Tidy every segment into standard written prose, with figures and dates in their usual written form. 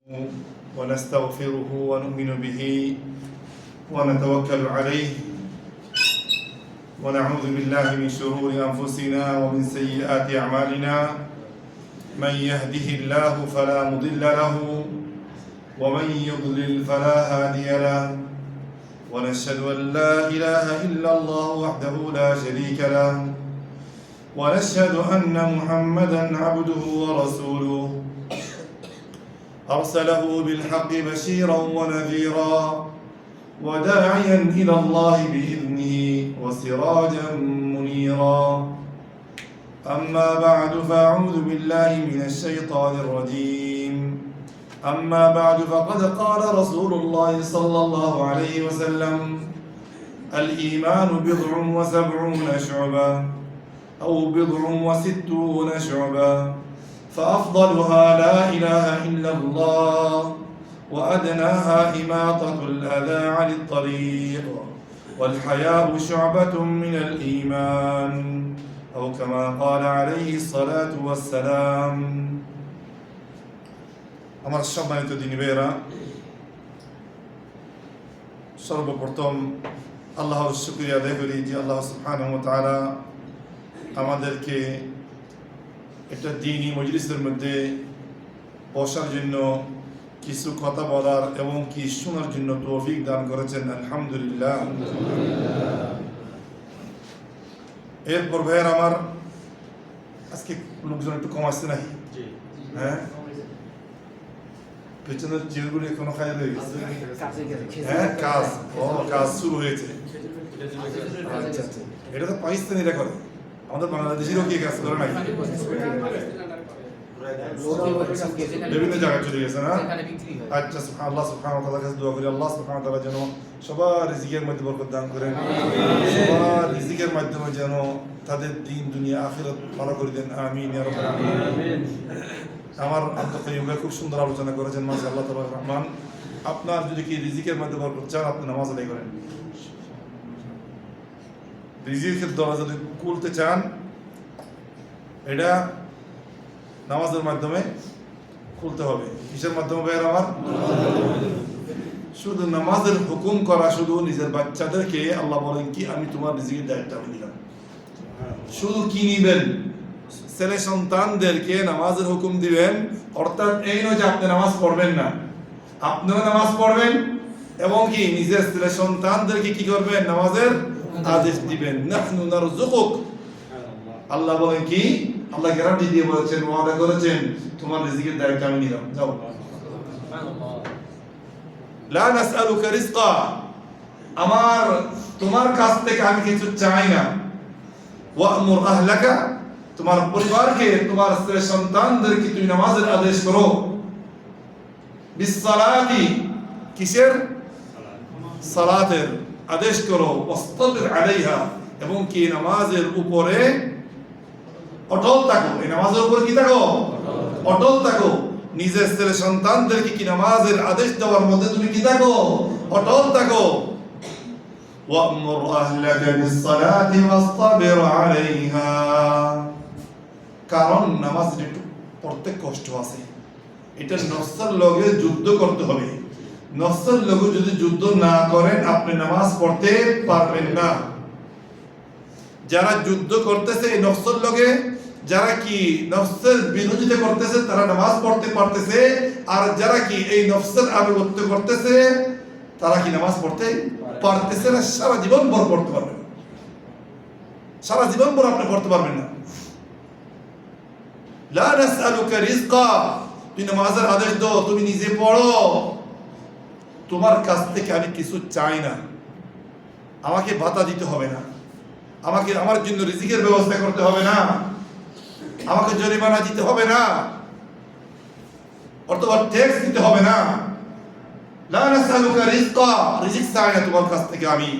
ونستغفره ونؤمن به ونتوكل عليه ونعوذ بالله من شرور أنفسنا ومن سيئات أعمالنا من يهده الله فلا مضل له ومن يضلل فلا هادي له ونشهد أن لا إله إلا الله وحده لا شريك له ونشهد أن محمدا عبده ورسوله أرسله بالحق بشيرا ونذيرا وداعيا إلى الله بإذنه وسراجا منيرا أما بعد فأعوذ بالله من الشيطان الرجيم أما بعد فقد قال رسول الله صلى الله عليه وسلم الإيمان بضع وسبعون شعبة أو بضع وستون شعبة فأفضلها لا إله إلا الله وأدناها إماطة الأذى عن الطريق والحياء شعبة من الإيمان أو كما قال عليه الصلاة والسلام আমার সম্মানিত দিনী ভাইয়েরা, সর্বপ্রথম আল্লাহর শুকরিয়া আদায় করি যে আল্লাহ সুবহানাহু ওয়া তাআলা আমাদেরকে একটা দ্বীনি মজলিসের মধ্যে বসার জন্য, কিছু কথা বলার এবং কি শোনার জন্য তৌফিক দান করেছেন। আলহামদুলিল্লাহ। এরপর ভাইয়ের আমার আজকে লোকজন একটু কম আসছে নাকি? হ্যাঁ, পেছনের চেয়ারগুলো এখনো খাই রয়ে গেছে। হ্যাঁ, কাজ শুরু হয়েছে। আচ্ছা আচ্ছা, এটা তো পাকিস্তানিরা করে, আমাদের বাংলাদেশেরও কি কাজ করে নাকি? বিভিন্ন জায়গায় চলে গেছে না? আচ্ছা, আল্লাহ সুবহানাহু ওয়া তাআলার কাছে দোয়া করি আল্লাহ সুবহানাহু ওয়া তাআলা যেন সবার রিজিকের মধ্যে বরকত দান করেন, সবার রিজিকের মাধ্যমে যেন তাদের দিন দুনিয়া আখিরাত ভালো করে দেন। আমিন ইয়া রাব্বাল আলামিন। আমার আব্দুল ভাই খুব সুন্দর আলোচনা করেছেন, মাশাআল্লাহ তাবারাক রহমান। আপনার যদি কি রিজিকের মধ্যে বরকত চান, আপনি নামাজ আদায় করেন। রিজিকের দরজা যদি খুলতে চান, এটা নামাজের মাধ্যমে খুলতে হবে। কিসের মাধ্যমে ভাইয়ের আমার? শুধু নামাজের হুকুম করা, শুধু নিজের বাচ্চাদেরকে আল্লাহ বলেন কি আমি তোমার রিজিকের দায়িত্ব আমি দিলাম। শুধু কি নিবেন? ছেলে সন্তানদেরকে নামাজের হুকুম দিবেন, অর্থাৎ এই নয় যে আপনি নামাজ পড়বেন না, আপনিও নামাজ পড়বেন এবং কি নিজের ছেলে সন্তানদেরকে কি করবেন? নামাজের আদেশ দিবেন। নাহনু নারযুকুক, আল্লাহ বলেন কি, আল্লাহ গ্যারান্টি দিয়ে বলেছেন, ওয়াদা করেছেন তোমার রিজিকের দায়িত্ব আমি নিলাম। যাও, লা নাসআলুকা রিজকা, আমার তোমার কাছ থেকে আমি কিছু চাই না। ওয়া'মুর আহলাকা, তোমার পরিবারকে, তোমার ছেলে সন্তানদেরকে তুমি নামাজের আদেশ করো। বিসসালাতি, কিসের? সালাতের আদেশ করো। ওয়াসতাবির আলাইহা, এবং কি নামাজের উপরে অটল থাকো। এই নামাজের উপরে কি থাকো? অটল থাকো। নিজের ছেলে সন্তানদেরকে কি নামাজের আদেশ দেওয়ার মধ্যে তুমি কি থাকো? অটল থাকো। ওয়া'মুর আহলাকা বিসসালাতি ওয়াসতাবির আলাইহা, কারণ নামাজের একটু পড়তে কষ্ট আছে। এটা নফসের লগে যুদ্ধ করতে হবে। নফসের লগে যদি যুদ্ধ না করেন, আপনি নামাজ পড়তে পারবেন না। যারা যুদ্ধ করতেছে এই নফসের লগে, যারা কি নফসের বিরোধিতা করতেছে, তারা নামাজ পড়তে পারতেছে। আর যারা কি এই নফসের আনুগত্য করতেছে, তারা কি নামাজ পড়তে পারতেছে না। সারা জীবন ভর পড়তে পারবেন, সারা জীবন ভর আপনি পড়তে পারবেন না। লা নাসআলুকা রিজকা, তুমি নামাজের আদেশ দাও, তুমি নিজে পড়ো। তোমার কাছ থেকে আমি কিছু চাই না, আমাকে ভাতা দিতে হবে না, আমাকে আমার জন্য রিজিকের ব্যবস্থা করতে হবে না, আমাকে জরিমানা দিতে হবে না, অথবা ট্যাক্স দিতে হবে না। লা নাসআলুকা রিজকা, রিজিক চাই না তোমার কাছ থেকে আমি।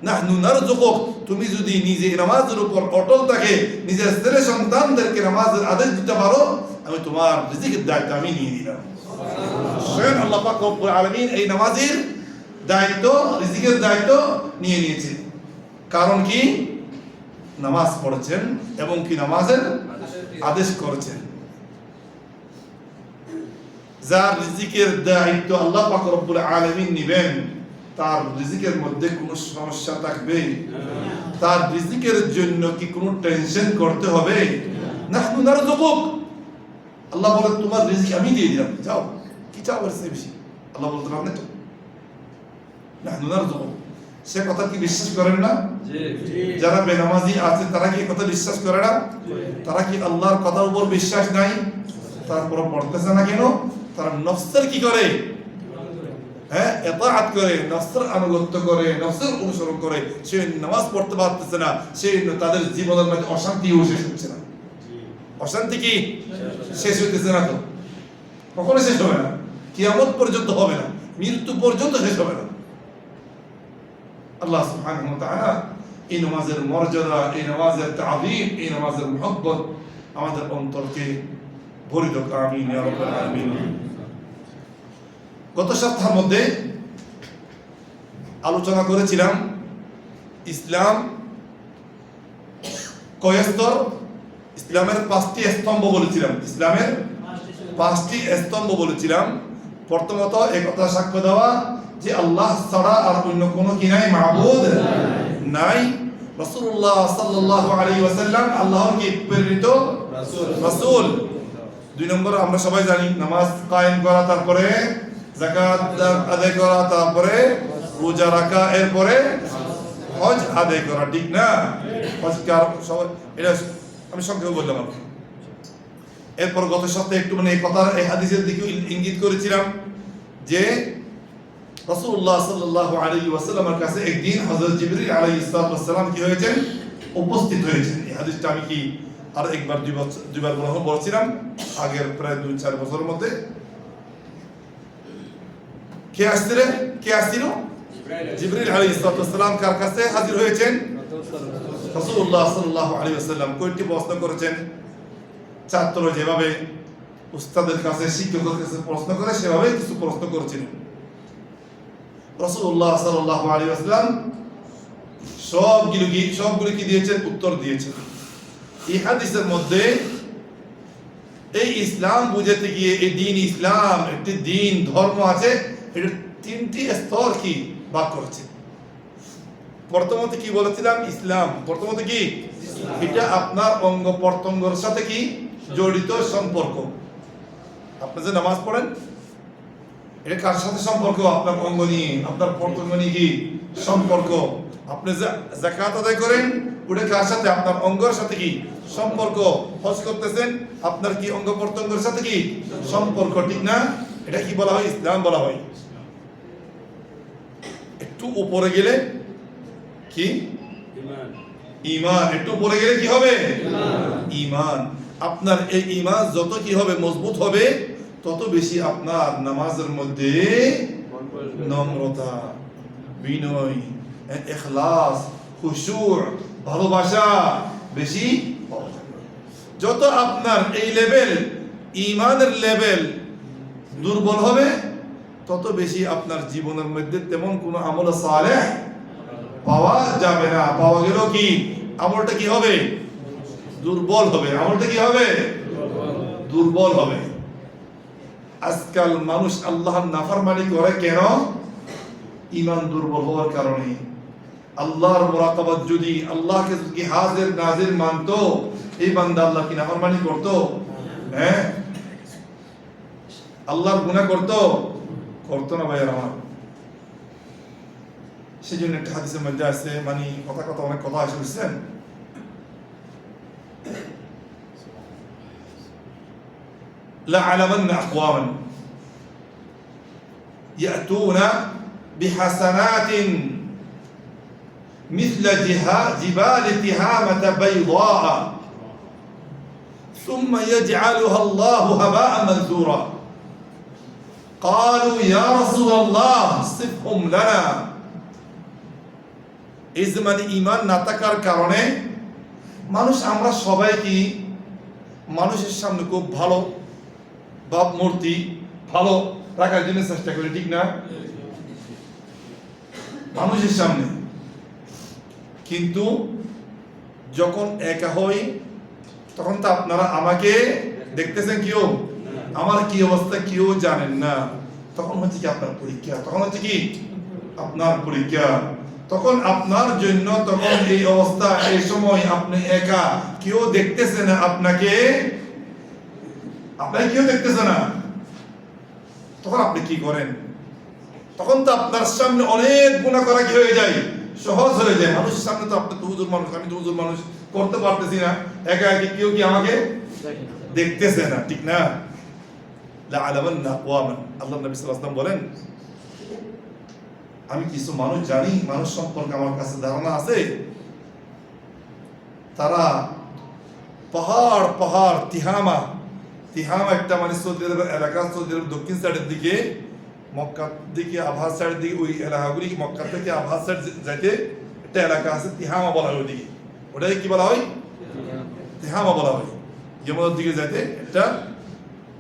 নাহনু নারযুকুক, তুমি যদি নিজে নামাজের উপর অটল থাকে, নিজের ছেলে সন্তানদেরকে নামাজের আদেশ দিতে পারো, আমি তোমার রিজিকের দায়িত্ব আমি নিয়ে নিলাম। স্বয়ং আল্লাহ পাক রব্বুল আলামিন এই নামাজের দায়িত্ব, রিজিকের দায়িত্ব নিয়ে নিয়েছে। কারণ কি? নামাজ পড়েছেন এবং কি নামাজের আদেশ করেছেন। যার রিজিকের দায়িত্ব আল্লাহ পাক রব্বুল আলামিন নেবেন, তার রিজিকের মধ্যে কোনো সমস্যা থাকবে? তার রিজিকের জন্য কি কোনো টেনশন করতে হবে? নাহনু নারযুকুক, আল্লাহ বলে তোমার রিজিক আমি দিয়ে দিলাম, যাও কি চাও এর চেয়ে বেশি? আল্লাহ বলতে পারেন তো নাহনু নারযুকুক। সে কথা কি বিশ্বাস করেন না? যারা বেনামাজি আছে তারা কি কথা বিশ্বাস করে না? তারা কি আল্লাহর কথার উপর বিশ্বাস নাই? তারপর পড়তেছে না কেন? তারা নফসের কি করে? হ্যাঁ, ইতাআত করে, নফসের আনুগত্য করে, নফসের অনুসরণ করে। সে নামাজ পড়তে পারতেছে না, সে তাদের জীবনের মধ্যে অশান্তি শেষ হচ্ছে না। অশান্তি কি শেষ হইতেছে না? তো কখনো শেষ হবে না, কিয়ামত পর্যন্ত হবে না, মৃত্যু পর্যন্ত শেষ হবে না। আল্লাহ সুবহানাহু ওয়া তাআলা এই নামাজের মর্যাদা, এই নামাজের তাযীম, এই নামাজের মুহাব্বত আমাদের অন্তরকে ভরে দাও, আমিন ইয়া রাব্বাল আলামিন। গত সপ্তাহের মধ্যে আলোচনা করেছিলাম ইসলাম কয় স্তর, ইসলামের 5টি স্তম্ভ বলেছিলাম। ইসলামের 5টি স্তম্ভ বলেছিলাম। প্রথমত একথা সাক্ষ্য দেওয়া যে আল্লাহ ছাড়া আর অন্য কোনো কি নাই, মাবুদ নাই। রাসূলুল্লাহ সাল্লাল্লাহু আলাইহি ওয়াসাল্লাম আল্লাহর কি প্রেরিত রাসূল। 2 নম্বর আমরা সবাই জানি নামাজ কায়েম করা, তারপরে যাকাত আদায় করা, তারপরে রোজা রাখা, এরপরে হজ আদায় করা, ঠিক না? হজ কার সবাই, এটা আমি সংক্ষেপে বললাম। এরপর গত সপ্তাহে একটু এই কথা, এই হাদিসের দিকে ইঙ্গিত করেছিলাম যে রাসূলুল্লাহ সাল্লাল্লাহু আলাইহি ওয়াসাল্লামের কাছে একদিন হযরত জিবরিল আলাইহিস সালাম কি হয়েছেন, উপস্থিত হয়েছেন। এই হাদিসটা আমি কি আর একবার দুইবার বলেছিলাম আগের প্রায় 2-4 বছরের মধ্যে। কে আসছিল? জিবরিল আলাইহিস সালাম কার কাছে হাজির হয়েছেন? রাসূলুল্লাহ সাল্লাল্লাহু আলাইহি ওয়াসাল্লাম। কয়টি প্রশ্ন করেছেন? ছাত্র যেভাবে উস্তাদের কাছে, শিক্ষকের কাছে প্রশ্ন করে, সেভাবে কিছু প্রশ্ন করেছিলেন। রাসূলুল্লাহ সাল্লাল্লাহু আলাইহি ওয়াসাল্লাম সবগুলো কি দিয়েছেন? উত্তর দিয়েছেন। এই হাদিসের মধ্যে এই ইসলাম বুঝাতে গিয়ে, এই দিন ইসলাম একটি দিন, ধর্ম আছে, এটা 3টি স্তর কি ভাগ করেছে। প্রথমত কি বলেছিলাম? ইসলাম। প্রথমত কি? এটা আপনার অঙ্গ প্রত্যঙ্গের সাথে কি জড়িত সম্পর্ক। আপনি যে নামাজ পড়েন, এটা কার সাথে সম্পর্ক? আপনার অঙ্গ নিয়ে, আপনার প্রত্যঙ্গ নিয়ে কি সম্পর্ক। আপনি যাকাত আদায় করেন, ওটা কার সাথে? আপনার অঙ্গের সাথে কি সম্পর্ক। হজ করতেছেন, আপনার কি অঙ্গ প্রত্যঙ্গের সাথে কি সম্পর্ক, ঠিক না? এটা কি বলা হয়? ইসলাম বলা হয়। একটু উপরে গেলে কি? ঈমান। একটু উপরে গেলে কি হবে? ঈমান। আপনার এই ঈমান যত কি হবে, মজবুত হবে, তত বেশি আপনার নামাজের মধ্যে নম্রতা, বিনয়, ইখলাস, খুশু', ভালোবাসা বেশি। যত আপনার এই লেভেল, ঈমানের লেভেল দুর্বল হবে, তত বেশি আপনার জীবনের মধ্যে তেমন কোনো আমল সালেহ পাওয়া যাবে না। পাওয়া গেল কি আমলটা কি হবে? দুর্বল হবে। আমলটা কি হবে? দুর্বল হবে। আজকাল মানুষ আল্লাহর নাফরমানি করে কেন? ঈমান দুর্বল হওয়ার কারণে। আল্লাহর মুরাকাবাত যদি, আল্লাহকে যদি হাজির নাজির মানতো, এই বান্দা আল্লাহ কি নাফরমানি করতো? হ্যাঁ, আল্লাহর গুনাহ করতো না ভাইয়ের আমার। সেই জন্য একটা হাদিসের মধ্যে আছে, মানে কথা অনেক কথা আসে, বুঝছেন? لَعَلَمَنَّ أَقْوَامًا يَأْتُونَ بِحَسَنَاتٍ مِثْلَ جِبَالِ تِهَامَةَ بَيْضَاءَ ثُمَّ يَجْعَلُهَا اللَّهُ هَبَاءً مَنْثُورًا قَالُوا يَا رَسُولَ اللَّهِ صِفْهُمْ لَنَا। এই যে মানে ঈমান না থাকার কারণে মানুষ, আমরা সবাই কি মানুষের সামনে খুব ভালো ভাবমূর্তি ভালো রাখার জন্য চেষ্টা করি, ঠিক না? মানুষের সামনে। কিন্তু যখন একা হই, তখন তো আপনারা আমাকে দেখতেছেন, কেউ আমার কি অবস্থা কেউ জানেন না, তখন হচ্ছে কি আপনার পরীক্ষা, তখন হচ্ছে কি আপনার পরীক্ষা। তখন আপনার জন্য তখন এই অবস্থা, এই সময় আপনি একা, কেউ দেখতেছে না আপনাকে, আপনাকে কেউ দেখতেছে না, তখন আপনি কি করেন? তখন তো আপনার সামনে অনেক গুনাহ করা কি হয়ে যায়, সহজ হয়ে যায়। মানুষের সামনে তো আপনি তো হুজুর মানুষ, আমি তো হুজুর মানুষ, করতে পারতেছি না, একা একা কেউ কি আমাকে দেখতেছে না, ঠিক না? লাআলামান্না আকওয়ামান, আল্লাহ নবী সাল্লাল্লাহু আলাইহি ওয়াসাল্লাম বলেন, আমি কিছু মানুষ জানি, মানুষ সম্পর্কে আমার কাছে ধারণা আছে, তারা পাহাড় পাহাড় তিহামা, তিহামা একটা মানে সৌদি আরবের এলাকা, সৌদি আরবের দক্ষিণ সাইডের দিকে, মক্কার দিকে আবহার সাইডের দিকে, ওই এলাকাগুলি মক্কা থেকে আবহার সাইড যাইতে একটা এলাকা আছে, তিহামা বলা হয় ওইদিকে, ওটাকে কি বলা হয়? তিহামা বলা হয়। যমুনার দিকে যাইতে একটা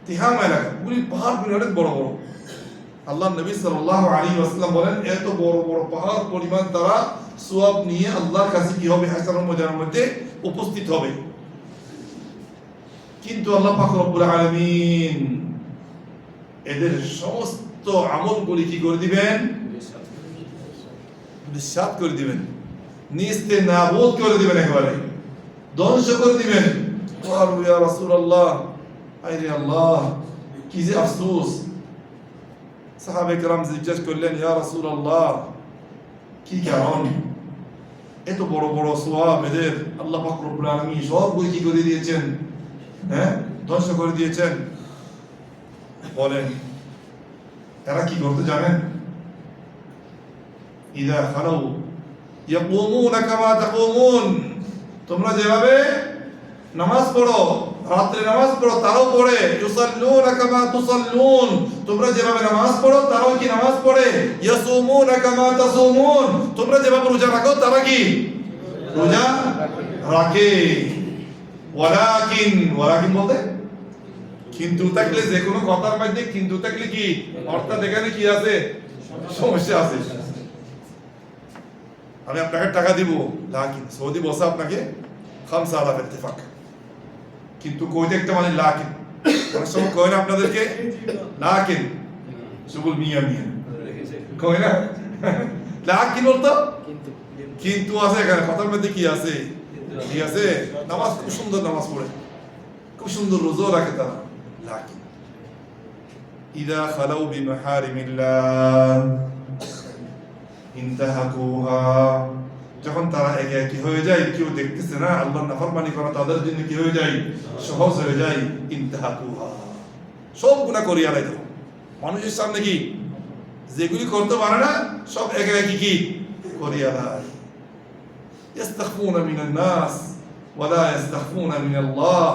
তিহামা এলাকা, ওগুলি পাহাড়গুলি অনেক বড় বড়। আল্লাহ নবী সাল্লাল্লাহু আলাইহি ওয়াসাল্লাম বলেন, এত বড় বড় পাহাড় পরিমাণ তারা সওয়াব নিয়ে আল্লাহর কাছে কি হবে, হাসরের ময়দানের মধ্যে উপস্থিত হবে। কিন্তু আল্লাহ পাক রব্বুল আলামিন এদের সমস্ত আমলগুলি কি করে দিবেন? নিঃসাত করে দিবেন, নিস্তে নাবুদ করে দিবেন, একেবারে ধ্বংস করে দিবেন। ক্বালু ইয়া রাসূলুল্লাহ, আইরে আল্লাহ কি যে আফসোস। সাহাবে কেরাম জিজ্ঞেস করলেন, ইয়া রাসূলুল্লাহ কি কারণ এত বড় বড় সওয়াব এদের আল্লাহ পাক রব্বুল আলামিন সবগুলো কি করে দিয়েছেন, হ্যাঁ ধ্বংস করে দিয়েছেন? বলেন তারা কি করতে জানেন? ইযা খালাউ ইয়াকুমুনা কামা তাকুমুন, তোমরা যেভাবে নামাজ পড়ো, রাতে নামাজ পড়ো, তারাও পড়ে। ইউসাল্লুনা কামা তুসাল্লুন, তোমরা যেভাবে নামাজ পড়ো তারাও কি নামাজ পড়ে। ইয়াসুমুনা কামা তাসুমুন, তোমরা যেভাবে রোজা রাখো তারা কি রোজা রাখে। ওয়ালাকিন, ওয়ালাকিন বলতে কিন্তু থাকলে, যে কোনো কথার মধ্যে কিন্তু থাকলে কি অর্থাৎ এখানে কি আছে, সমস্যা আছে। আমি আপনাকে টাকা দিব, লাকিন সৌদি বসে আপনাকে 5000 ইত্তেফাক, কিন্তু কইতে একটা মানে লাকিন, অনেক সময় কয় না আপনাদেরকে লাকিন, সুবুল মিয়া মিয়া কয় না লাকিন বলতো, কিন্তু আছে এখানে কথার মধ্যে কি আছে, কি আছে? নামাজ খুব সুন্দর নামাজ পড়ে, খুব সুন্দর রোজা রাখে তারা, লাকিন ইযা খালাউ বিমাহারিমিল্লাহ ইনতাহাকুহা, যখন তারা একে একই হয়ে যায়, কেউ দেখতেছে না, আল্লাহর নাফরমানি করা তাদের জন্য কি হয়ে যায়, সহজ হয়ে যায়। ইনতাহাকুহা, সব গুনাহ করিয়া লাইতো মানুষের সামনে, কি যেগুলি করতে পারে না সব একে একই কি করিয়া লাই। ইস্তাখফুনা মিনান নাস ওয়া লা ইস্তাখফুনা মিনাল্লাহ,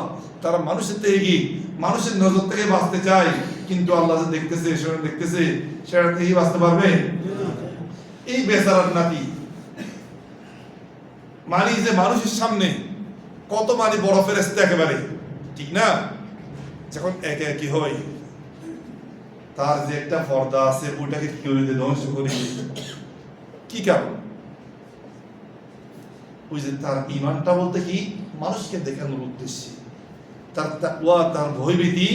তারা মানুষের থেকে কি মানুষের নজর থেকে বাঁচতে চায়, কিন্তু আল্লাহ যে দেখতেছে, সেটা দেখতেছে, সেটা থেকে বাঁচতে পারবে? এই বেচারার নাতি মানি যে মানুষের সামনে কত মানি বড় ফেরেশতা একেবারে, ঠিক না? যখন একে একই হয়, তার যে একটা পর্দা আছে ওটাকে কি করে দিয়ে ধ্বংস করে দিয়ে, কি কারণ? ওই যে তার ঈমানটা বলতে কি মানুষকে দেখানোর উদ্দেশ্যে, তার তাকওয়া, তার ভয়ভীতি,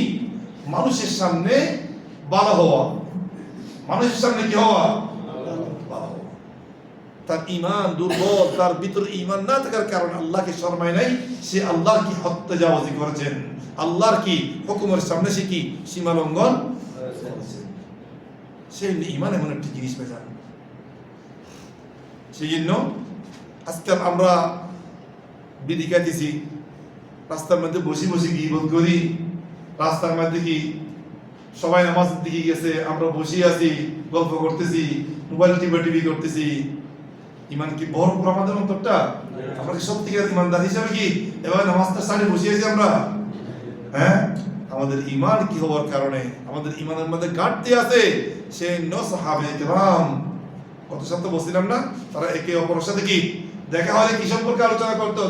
মানুষের সামনে ভালো হওয়া, মানুষের সামনে কি হওয়া, তার ঈমান দুর্বল, তার ভিতরে ঈমান না থাকার কারণে আল্লাহকে শরমায় নাই, সে আল্লাহর কি হত্যাজাওয়াজি করেছেন, আল্লাহর কি হুকুমের সামনে সে কি সীমা লঙ্ঘন করেছেন। সেই ঈমান এমন একটি জিনিস পেয়েছেন। সেই জন্য আজকাল আমরা বিড়ি খাইতেছি, রাস্তার মধ্যে বসে বসে গীবত করি, রাস্তার মধ্যে কি সবাই নামাজের দিকে গেছে, আমরা বসে আছি গল্প করতেছি, মোবাইল টিভি করতেছি। ইমান কি বড় আমাদের অন্তরটা? আমরা কি সত্যিকার ইমানদার হিসাবে কি এভাবে নামাজটা সারি বসে আছি আমরা? হ্যাঁ, আমাদের ইমান কি হওয়ার কারণে আমাদের ইমানের মধ্যে ঘাটতি আছে। সেই সাহাবে কেরাম কত শত বলছিলাম না, তারা একে অপরের সাথে কি দেখা হলে কি সম্পর্কে আলোচনা করতো,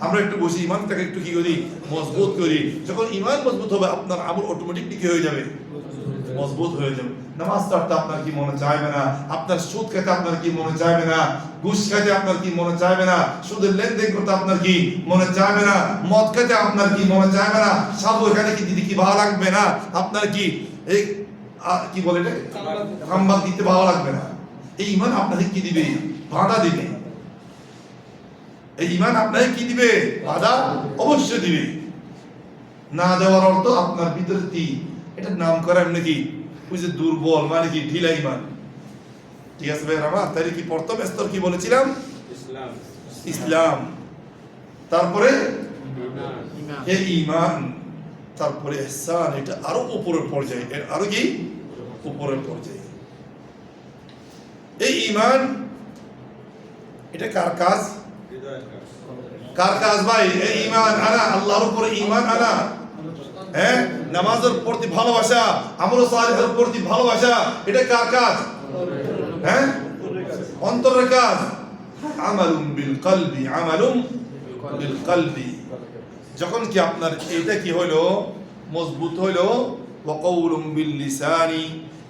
আমরা একটু বসি ইমানটাকে একটু কি করি, মজবুত করি। যখন ইমান মজবুত হবে আপনার আমল অটোমেটিকলি কি হয়ে যাবে, মজবুত হয়ে যাবে। নামাজ পড়তে আপনার কি মনে চাইবে না? আপনার সুদ খেতে আপনার কি মনে চাইবে না? ঘুষ খেতে আপনার কি মনে চাইবে না? সুদের লেনদেন করতে আপনার কি মনে চাইবে না? মদ খেতে আপনার কি মনে চাইবে না? সাধু এখানে কি দিদি কি ভালো লাগবে না? আপনার কি এই কি বলে এটা খাম্বাক দিতে ভালো লাগবে না? এই ঈমান আপনাকে কি দিবে? বাধা দিবে। এই ঈমান আপনাকে কি দিবে? বাধা অবশ্যই দিবে। না দেওয়ার অর্থ আপনার ভিতরে এটার নাম করে এমনি কি ওই যে দুর্বল, মানে কি ঢিলা ঈমান। ঠিক আছে ভাই আমার, তাহলে কি প্রথম স্তর কি বলেছিলাম? ইসলাম, তারপরে এই ঈমান, তারপরে ইহসান। এটা আরো উপরের পর্যায়ে, এর আরো কি উপরের পর্যায়ে। এই ঈমান এটা কার কাজ? কার কাজ ভাই? এই ঈমান আনা, আল্লাহর উপরে ঈমান আনা। হ্যাঁ, নামাজের প্রতি ভালোবাসা, আমল সালেহের প্রতি ভালোবাসা, এটা কার কাজ? হ্যাঁ, অন্তরের কাজ। আমালুম বিল কলবি, আমালুম বিল কলবি। যখন কি আপনার এটা কি হলো? মজবুত হইলো। ওয়া কওলুম বিল লিসানি,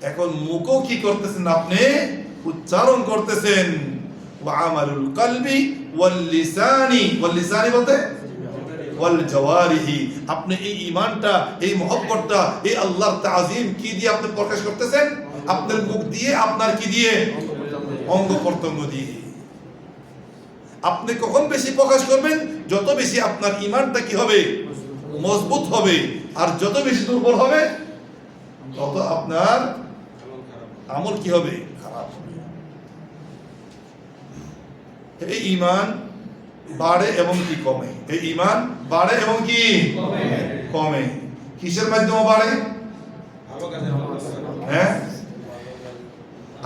এখন মুখও কি করতেছেন? আপনি উচ্চারণ করতেছেন। ওয়া আমালুল কলবি ওয়াল লিসানি, ওয়াল লিসানি বলতে ওয়াল জাওয়ারিহি, আপনি এই ঈমানটা, এই মহব্বতটা, এই আল্লাহর তাজিম কি দিয়ে আপনি প্রকাশ করতেছেন? আপনার মুখ দিয়ে, আপনার কি দিয়ে? অঙ্গ প্রত্যঙ্গ দিয়ে। আপনি কখন বেশি প্রকাশ করবেন? যত বেশি আপনার ঈমানটা কি হবে? মজবুত হবে। আর যত বেশি দুর্বল হবে তত আপনার আমল কি হবে? খারাপ হবে। এই ঈমান বাড়ে এবং কি কমে? এই ঈমান বাড়ে এবং কি কমে। কিসের মাধ্যমে বাড়ে? হ্যাঁ,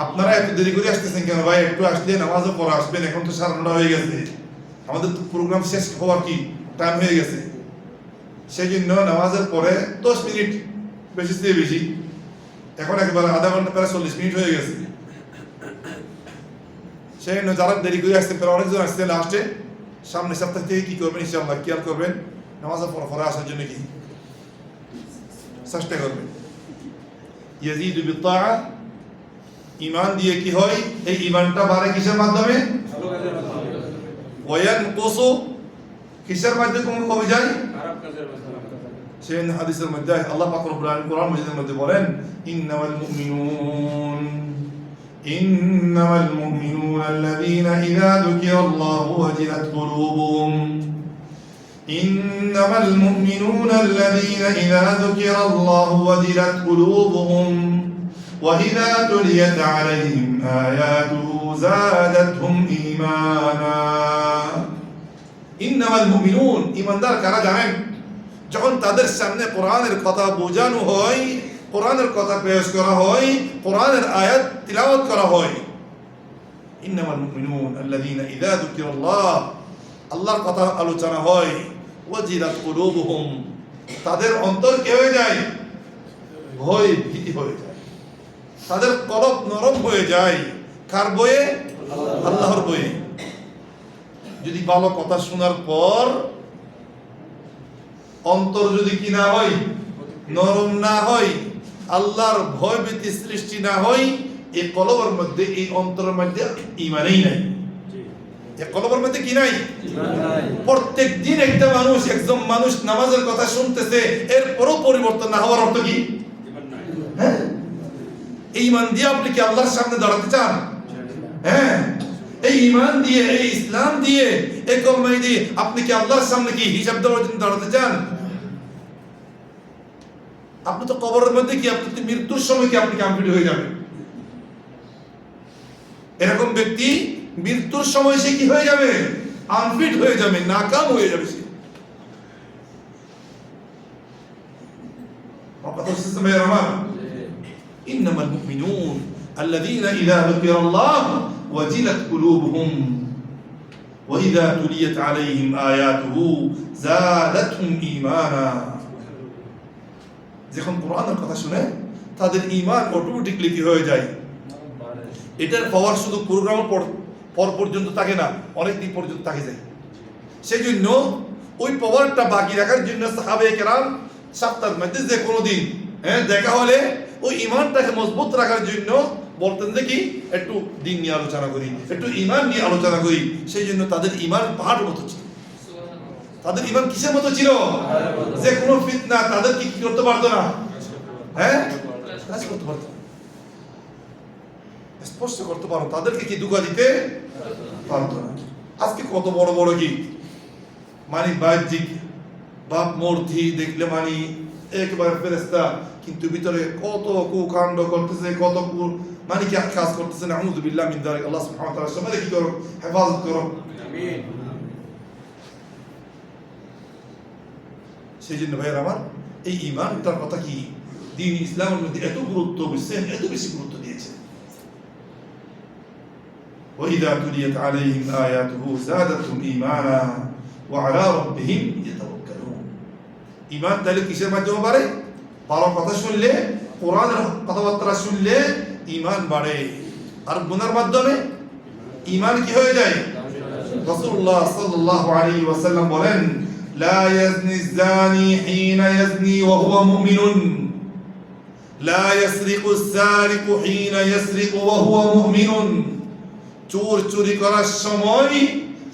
আপনারা এত দেরি করে আসতেছেন কেন ভাই? একটু আসলে নামাজও পড়া আসবেন। এখন তো 9:30 হয়ে গেছে, আমাদের তো প্রোগ্রাম শেষ হওয়ার কি টাইম হয়ে গেছে। সেই জন্য নামাজের পরে 10 মিনিট, বেশি থেকে বেশি, এখন একেবারে আধা ঘন্টা, প্রায় 40 মিনিট হয়ে গেছে। সেই জন্য যারা দেরি করে আসতে পারে, অনেকজন আসছে লাস্টে, সামনে সপ্তাহ থেকে কি করবেন ইনশাআল্লাহ খেয়াল করবেন, নামাজের পরে আসার জন্য কি চেষ্টা করবেন। ইয়াজিদু বিত্তাআ, ঈমান দিয়ে কি হয়? এই ঈমানটা বাড়ে কিসের মাধ্যমে? ওয়ায়ানকুসু, কিসের মাধ্যমে কমে যায়? সেই হাদিসের মধ্যে আল্লাহ পাক রব্বুল আলামিন কোরআন মাজিদের মধ্যে বলেন, ইন্নামাল মুমিনুন আল্লাযীনা ইযা যুকিরাল্লাহু ওয়াজিলাত কুলুবুহুম, ইন্নামাল মুমিনুন আল্লাযীনা ইযা যুকিরাল্লাহু ওয়াজিলাত কুলুবুহুম ওয়া ইযা তুলিয়াত আলাইহিম আয়াতুহু যাদাতহুম ঈমানা। ইন্নামাল মুমিনুন, ঈমানদার কারা জানেন? যখন তাদের সামনে কোরআনের কথা বোঝানো হয়, কোরআনের কথা পেশ করা হয়, কোরআনের আয়াত তিলাওয়াত করা হয়। ইন্নামাল মুমিনুন আল্লাযীনা ইযা যুকিরাল্লাহ, আল্লাহর কথা আলোচনা হয়, ওয়াজিলাত কুলুবুহুম, তাদের অন্তর কি হয়ে যায়? ভয় ভীতি হয়ে যায়, তাদের কলব নরম হয়ে যায়। কার বয়ে? আল্লাহর বয়ে। যদি ভালো কথা শোনার পর অন্তর যদি কি না হয়, নরম না হয়, আল্লাহর ভয় ভীতি সৃষ্টি না হয়, এই কলবের মধ্যে, এই অন্তরের মধ্যে ঈমানই নাই। এই কলবের মধ্যে কি নাই? প্রত্যেক দিন একটা মানুষ, একজন মানুষ নামাজের কথা শুনতেছে, এরপরও পরিবর্তন না হওয়ার অর্থ কি? হ্যাঁ, এই ঈমান দিয়ে আপনি কি আল্লাহর সামনে দাঁড়াতে চান? হ্যাঁ, এই ঈমান দিয়ে, এই ইসলাম দিয়ে, এই কলমা দিয়ে আপনি কি আল্লাহর সামনে কি হিসাব দেওয়ার জন্য দাঁড়াতে চান? আপনি তো কবরের মধ্যে কি, আপনি তো মৃত্যুর সময় কি আপনি কমপ্লিট হয়ে যাবেন। এরকম ব্যক্তি মৃত্যুর সময় সে কি হয়ে যাবে? আনফিট হয়ে যাবে, নাকাম হয়ে যাবে সে। কথা বুঝতেছেন ভাই আমার? ইন্নামাল মুমিনুন আল্লাযীনা ইযা যুকিরাল্লাহ ওয়াজিলাত কুলুবুহুম ওয়া ইযা তুলিয়াত আলাইহিম আয়াতুহু যাদাতহুম ঈমানা। যখন কোরআনের কথা শুনে তাদের ঈমান অটোমেটিক্যালি কি হয়ে যায়? এটার পাওয়ার শুধু প্রোগ্রামের পর পর্যন্ত থাকে না, অনেক দিন পর্যন্ত থাকে যায়। সেই জন্য ওই পাওয়ারটা বাকি রাখার জন্য সাহাবায়ে কেরাম সপ্তাহের মধ্যে যে কোনো দিন দেখা হলে ওই ঈমানটাকে মজবুত রাখার জন্য বলতেন যে কি একটু দিন নিয়ে আলোচনা করি, একটু ঈমান নিয়ে আলোচনা করি। সেই জন্য তাদের ঈমান পাহাড়ের মতো ছিল। তাদের ঈমান কিসের মতো ছিল? যে কোনো ফিতনা তাদের কি করতে পারতো না, হ্যাঁ কাজ করতে পারতো না, স্পষ্ট করতে পারো, তাদেরকে কি দুঃখ দিতে পারতো না। আজকে কত বড় বড় কি মানে বাহ্যিক বাপ মূর্তি দেখলে মানে একেবারে ফেরেশতা, কিন্তু ভিতরে কত কুকাণ্ড করতেছে, কত মানে কি কাজ করতেছে না। আউযুবিল্লাহ মিন যালিক। আল্লাহ সুবহানাহু ওয়া তাআলা সবাইকে কি করো, হেফাজত করো। আমিন। সেই জন্য ভাইয়ের আমার, এই ঈমানটার কথা কি দ্বীন ইসলামের মধ্যে এত গুরুত্ব দিয়েছেন, এত বেশি গুরুত্ব দিয়েছেন। وَإِذَا تُلِيَتْ عَلَيْهِمْ آيَاتُهُ زَادَتْهُمْ إِيمَانًا وَعَلَى رَبِّهِمْ يَتَوَكَّلُونَ। ঈমান তাহলে কিসের মাধ্যমে বাড়ে? ভালো কথা শুনলে, কোরআনের কথাবার্তা শুনলে ঈমান বাড়ে। আর গুনার মাধ্যমে ঈমান কি হয়ে যায়? রাসূলুল্লাহ সাল্লাল্লাহু আলাইহি ওয়াসাল্লাম বলেন, লা ইয়াজনি الزاني حين يزني وهو مؤمن لا يسرق السارق حين يسرق وهو مؤمن। চোর চুরি করার সময়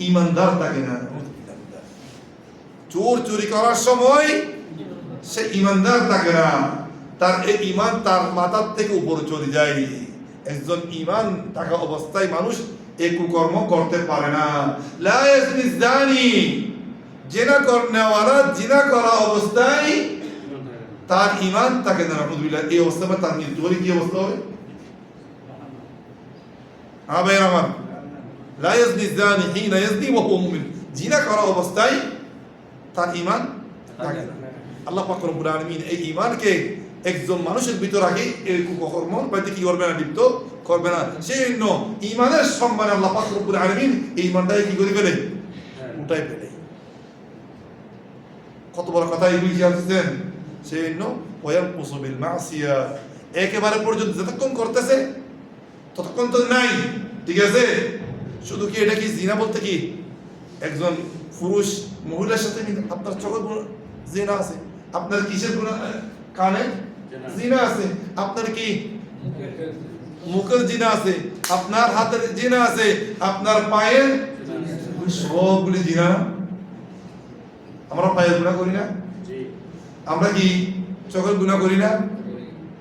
ঈমানদার থাকে না। চোর চুরি করার সময় সে ঈমানদার থাকে না, তার এই ঈমান তার মাথার থেকে উপরে চলে যায়। একজন ঈমান থাকা অবস্থায় মানুষ এই কুকর্ম করতে পারে না। লা ইয়াজনি الزاني, জিনা করনেওয়ালা জিনা করা অবস্থায় তার ঈমান থাকে না। নাউযুবিল্লাহ। এই অবস্থায় তার মৃত্যু হলে কি অবস্থা হবে? হ্যাঁ ভাই আমার, লা ইয়াজনি الزاني حين يزني وهو مؤمن, জিনা করা অবস্থায় তার ঈমান থাকে না। আল্লাহ পাক রব্বুল আলামিন এই ঈমানকে একজন মানুষের ভিতর রাখে এই কুকর্ম বাড়িতে কি করবে না, লিপ্ত করবে না। সেই জন্য ঈমানের সম্মানে আল্লাহ পাক রব্বুল আলামিন এই ঈমানটাকে কি করে ফেলে, উঠাই ফেলে। কত বড় কথা এগুলি জানতেছেন। সেই জন্য ওয়ায়ানকুসু বিল মাসিয়া, একেবারে পর্যন্ত যতক্ষণ করতেছে ততক্ষণ তো নাই, ঠিক আছে। শুধু কি এটা কি জিনা বলতে কি একজন পুরুষ মহিলার সাথে আপনার চোখের জিনা আছে, আপনার কিসের কানে জিনা আছে, আপনার কি মুখের জিনা আছে, আপনার হাতের জিনা আছে, আপনার পায়ের, সবগুলি জিনা। আমরা পায়ের গুনাহ করি না? আমরা কি চোখের গুনাহ করি না?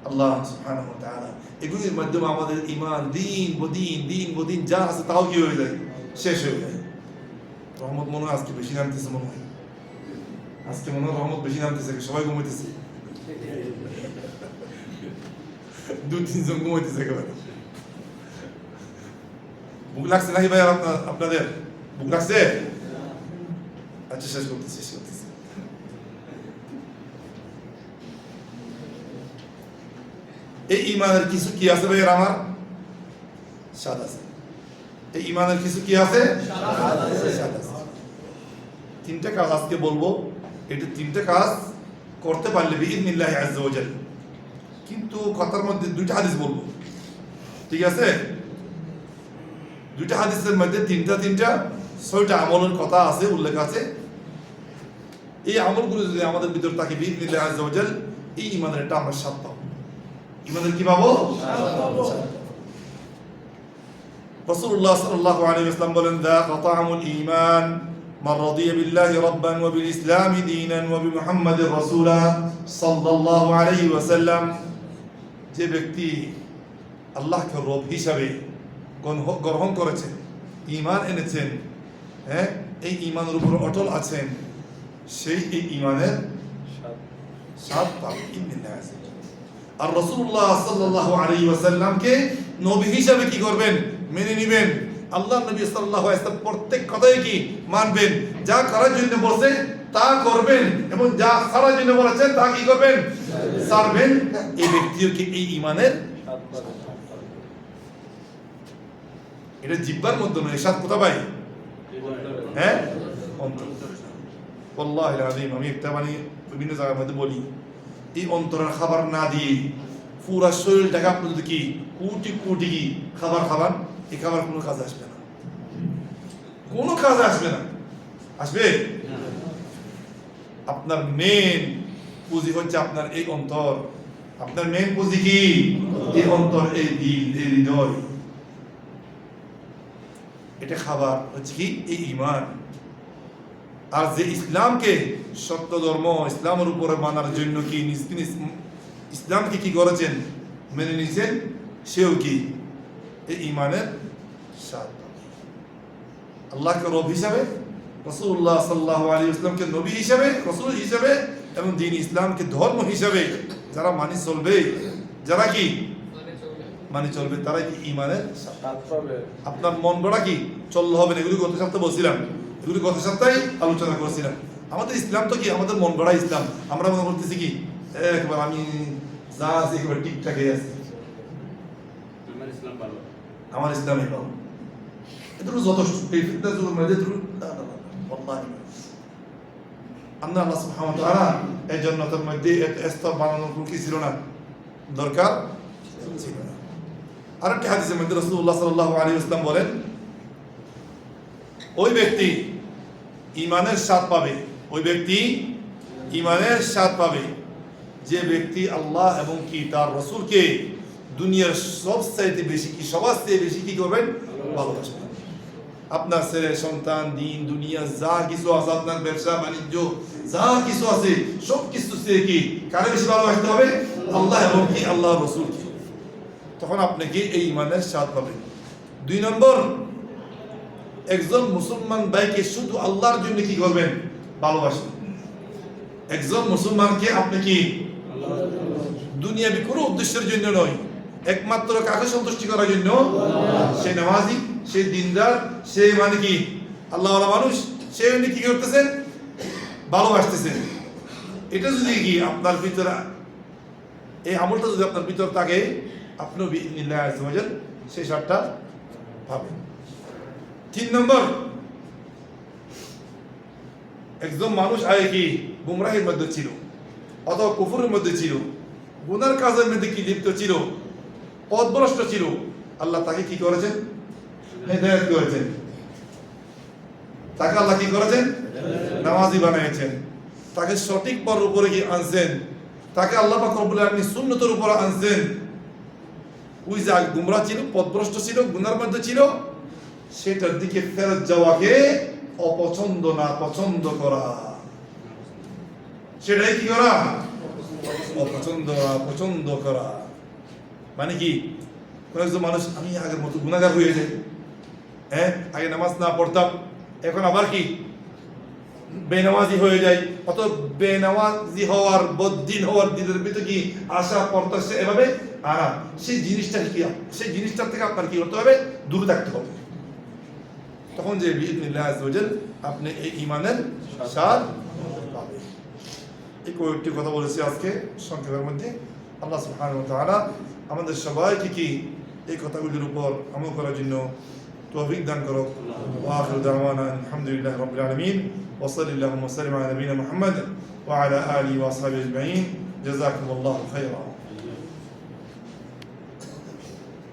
আল্লাহ সুবহানাহু ওয়া তাআলা এগুলির মাধ্যমে আমাদের ঈমান দিন বদিন যা আছে তাও কি হয়ে যায়, শেষ হয়ে যায়। রহমত মনে হয় আজকে বেশি নামতেছে, মনে হয় আজকে মনে হয় রহমত বেশি নামতেছে, সবাই ঘুমাইতেছে, 2-3 জন ঘুমাইতেছে একেবারে। বুক লাগছে নাকি ভাই আপনাদের? বুক লাগছে? আচ্ছা শেষ করতেছি। এই ঈমানের কিছু কি আছে ভাই আমার? স্বাদ আছে। এই ঈমানের কিছু কি আছে? স্বাদ আছে। 3টা কাজ আজকে বলবো, এটা 3টা কাজ করতে পারলে বিইذنিল্লাহি আযজা ওয়া জাল। কিন্তু কথার মধ্যে 2টা হাদিস বলবো, ঠিক আছে? 2টা হাদিসের মধ্যে 3টা 6টা আমলের কথা আছে, উল্লেখ আছে। এই আমলগুলো যদি আমাদের ভিতর থাকে বিইذنিল্লাহি আযজা ওয়া জাল, এই ঈমানের একটা আমরা স্বাদ পাবো। ঈমানের কি পাবো? রাসূলুল্লাহ সাল্লাল্লাহু আলাইহি ওয়াসাল্লাম বলেন, যাকা তা'আমুল ঈমান মান রাদিয়া বিল্লাহি রাব্বান ওয়া বিল ইসলামি দীনান ওয়া বিমুহাম্মাদির রাসূলা সাল্লাল্লাহু আলাইহি ওয়াসাল্লাম। যে ব্যক্তি আল্লাহকে রব হিসাবে গ্রহণ করেছেন, ঈমান এনেছেন, হ্যাঁ এই ঈমানের উপর অটল আছেন, সেই এই ঈমানের স্বাদ পাবে ইনশাআল্লাহ। আর রাসূলুল্লাহ সাল্লাল্লাহু আলাইহি ওয়াসাল্লামকে নবী হিসাবে কি করবেন, মেনে নেবেন। আল্লাহ নবী সাল্লাল্লাহু আলাইহি ওয়াসাল্লাম প্রত্যেক কথাই কি মানবেন, যা করার জন্য বলছেন তা করবেন, এবং যা ছাড়ার জন্য বলেছেন তা কি করবেন, ছাড়বেন। এই ব্যক্তিও কি এই ঈমানের এটা জিহ্বার মধ্যে নয়, স্বাদ কোথা পাই? হ্যাঁ অন্তর। ওয়াল্লাহিল আযীম, আমি একটা মানে বিভিন্ন জায়গার মধ্যে বলি, এই অন্তরের খাবার না দিয়ে পুরা শরীরটাকে আপনি যদি কি কোটি কোটি কি খাবার খাবার, এই খাবার কোনো কাজে আসবে না, কোনো কাজে আসবে না। আসবে? আপনার মেন পুঁজি হচ্ছে আপনার এই অন্তর। আপনার মেন পুঁজি কি? এই অন্তর, এই দিল, এই হৃদয়। এটা খাবার হচ্ছে কি? এই ঈমান। আর যে ইসলামকে সত্য ধর্ম, ইসলামের উপরে মানার জন্য কি ইসলামকে কি করেছেন, মেনে নিয়েছেন, সেও কি এই ঈমানের স্বাদ পাবে। আল্লাহকে রব হিসাবে, রাসূলুল্লাহ সাল্লাল্লাহু আলাইহি ওয়াসাল্লামকে নবী হিসাবে, রাসূল হিসাবে এবং দ্বীন ইসলামকে ধর্ম হিসাবে যারা মানি চলবে, যারা কি মানি চলবে, তারাই কি ঈমানের স্বাদ পাবে। আপনার মন গড়া কি চললে হবে না। এগুলি গত সপ্তাহে বলছিলাম, এগুলি গত সপ্তাহে আলোচনা করেছিলাম। আমাদের ইসলাম তো কি আমাদের মন গড়া ইসলাম। আমরা মনে করতেছি কি একবার আমি যা আছি একেবারে ঠিকঠাকই আছি, আমার ইসলামই পাবো, এটুকু যথেষ্ট। এই ফিতনা যুগের মধ্যে এটুকু আল্লাহ সুবহানাহু ওয়া তাআলা এই জান্নাতের মধ্যে স্তর বানানোর কি ছিল না, দরকার ছিল না। আরেকটি হাদিসের মধ্যে রাসূলুল্লাহ সাল্লাল্লাহু আলাইহি ওয়াসাল্লাম বলেন, ওই ব্যক্তি ঈমানের স্বাদ পাবে, ওই ব্যক্তি ঈমানের স্বাদ পাবে যে ব্যক্তি আল্লাহ এবং কি তার রাসূলকে দুনিয়ার সবচাইতে বেশি কি সবার চেয়ে বেশি কি করবেন, ভালোবাসবেন। আপনার ছেলে সন্তান, দিন দুনিয়া যা কিছু আছে, আপনার ব্যবসা বাণিজ্য যা কিছু আছে, সব কিছু চেয়ে কি কারে বেশি ভালোবাসতে হবে, আল্লাহ এবং কি আল্লাহর রাসূলকে। তখন আপনি কি এই ঈমানের স্বাদ পাবেন। 2 নম্বর, একজন মুসলমান ভাইকে শুধু আল্লাহর জন্য কি করবেন, ভালোবাসবেন। একজন মুসলমানকে আপনি কি দুনিয়াবি কোনো উদ্দেশ্যের জন্য নয়, একমাত্র কাকে সন্তুষ্টি করার জন্য, সে নামাজি, সে দিনদার, সে মানে কি আল্লাহওয়ালা মানুষ, সে কি করতেছেন, ভালোবাসতেছেন। এটা যদি কি আপনার ভিতরে এই আমলটা যদি আপনার ভিতর থাকে, আপনিও বিইذنিল্লাহ আযজা ওয়া জাল সেই স্বাদটা পাবেন। 3 নম্বর, একজন মানুষ আগে কি গুমরাহির মধ্যে ছিল, অথবা কুফরের মধ্যে ছিল, গুনার কাজের মধ্যে কি লিপ্ত ছিল, পথভ্রষ্ট ছিল, আল্লাহ তাকে কি করেছেন, হেদায়েত করেছেন। তাকে আল্লাহ কি করেছেন, নামাজি বানিয়েছেন। তাকে সঠিক পথের উপরে কি আনছেন, তাকে আল্লাহ পাক রব্বুল আলামিন সুন্নতের উপরে আনছেন। ওই যে গুমরাহ ছিল, পথভ্রষ্ট ছিল, গুনার মধ্যে ছিল, সেটার দিকে ফেরত যাওয়াকে অপছন্দ না পছন্দ করা, সেটাই কি করা, অপছন্দ না পছন্দ করা। মানে কি কয়েকজন মানুষ, আমি আগের মতো গুনাহগার হয়ে যাই, আগে নামাজ না পড়তাম, এখন আবার কি বেনামাজি হয়ে যায়। অত বেনামাজি হওয়ার, বদ্দিন হওয়ার দিনের ভিতরে কি আশা প্রত্যাশা এভাবে আনা, সেই জিনিসটা কি, সেই জিনিসটার থেকে আপনার কি করতে হবে, দূরে থাকতে হবে। তখন যে বিইذنিল্লাহ আযজা ওয়া জাল আপনি এই ঈমানের স্বাদ পাবেন। এই কয়েকটি কথা বলেছি আজকে সংক্ষেপের মধ্যে। আল্লাহ সুবহানাহু ওয়া তাআলা আমাদের সবাইকে কি এই কথাগুলির উপর আমল করার জন্য তৌফিক দান করুক। ওয়া আখিরু দাওয়ানা আলহামদুলিল্লাহি রাব্বিল আলামিন ওয়া সাল্লাল্লাহু ওয়া সাল্লাম আলা নবিয়িনা মুহাম্মদ ওয়া আলা আলিহি ওয়া আসহাবিহি আজমাইন। জাযাকুমুল্লাহু খাইরান।